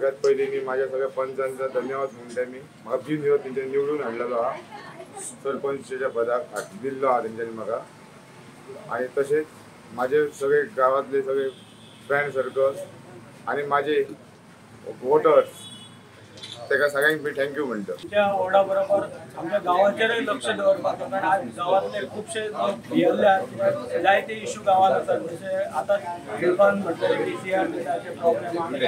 सगळ्यात पहिले मी माझ्या सगळ्या पंचांचा धन्यवाद म्हणते मी म्हाका बिनविरोध तेंच्यानी निवडून हाडलेलो हा सरपंचच्या पदाक दिल्लो हा तेंच्यानी म्हाका आणि तसेच माझे सगळे गावातले सगळे फ्रेंड सर्कल आणि माझे वोटर्स तेका सगळ्यांक मी थँक्यू म्हणतो। त्या वॉर्डा बरोबर आमच्या गावाचेरय लक्ष दवरपाचो कारण आज गावातले खुबशे लोक भियेल्ले जायते इश्यू गावात आसात जशे आतां इरफान म्हटलें DCR प्रॉब्लेम आनी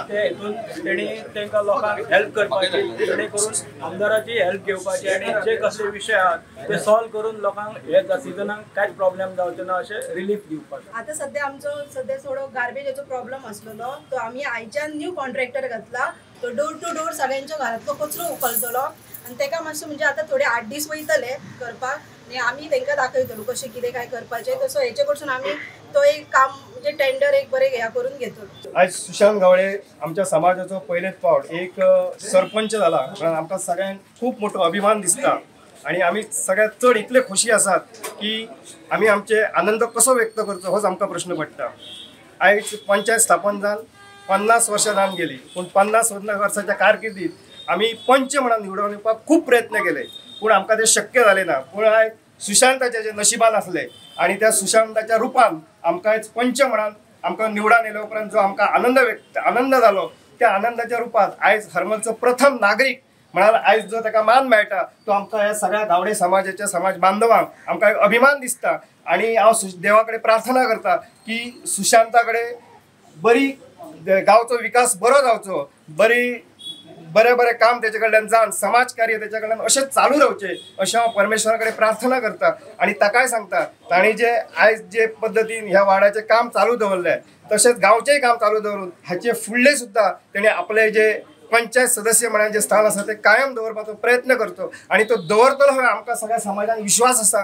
ते हेतून तेणी तांकां लोकांक हेल्प करपाची जेणे करून आमदाराची हेल्प घेवपाची आनी जे कसले विशय आहात ते सॉल्व करून लोकांक हे सिजनाक कांयच प्रॉब्लेम जावचे ना अशें रिलीफ दिवपाचो। आता सध्या थोडो गार्बेजाचो प्रॉब्लेम आसलेलो तो आमी आयच्यान न्यू कॉन्ट्रॅक्टर घातला तो डोर टू डोर सगळ्यांच्या घरांतलो कचरो उखलतलो आनी ताका मातसो म्हणजे आतां थोडे 8 दीस वयतले करपाक आनी आमी तांकां दाखयतलो कशें कितें काय करपाचें तसो हेचे कडसून आमी तो एक काम म्हणजे टेंडर एक बरें ह्या करून घेतलो। आज सुशांत गावडे आमच्या समाजाचो पयलेच फावट एक सरपंच जाला कारण आमकां सगळ्यांक खूब मोठो अभिमान दिसता आणि आमी सगळ्यात चड इतले खोशी आसात की आमी आमचे आनंद कसो व्यक्त करचो होच आमकां प्रश्न पडटा। आयज पंचायत स्थापन जावन 50 वर्सां जावन गेली पूण 50 वर्सांच्या कारकिर्दीत आमी पंच म्हणून निवडून येवपाक खूब प्रयत्न केले पूण आमकां ते शक्य जालें ना। पूण आयज सुशांताचे जे नशिबान आसले आणि त्या सुशांताच्या रुपान आमकां आयज पंच म्हणून आमकां निवडून येयल्या उपरांत जो आमकां आनंद जालो त्या आनंदाच्या रुपात आयज हरमलचो प्रथम नागरीक म्हणाल आयज जो ताका मान मेळटा तो आमकां ह्या सगळ्या गावडे समाजाच्या समाज बांधवांक आमकां अभिमान दिसता आणि हांव देवा कडेन प्रार्थना करता की सुशांता कडेन बरी गावचो विकास बरो जावचो बरे काम तेचे कडल्यान जावन समाज कार्य तेचे कडल्यान अशें चालू रावचें अशें हांव परमेश्वरा कडेन प्रार्थना करता आणि ताकाय सांगता तांणी जे आयज जे पद्दतीन ह्या वाड्याचें काम चालू दवरलें तशेंच गांवचेंय काम चालू दवरून हाचे फुडले सुद्दां तेणी आपले जे पंचायत सदस्य म्हणून जे स्थान आसा ते कायम दवरपाचो प्रयत्न करतो आणि तो दवरतलो हांवें आमकां सगळ्या समाजान विश्वास आसा।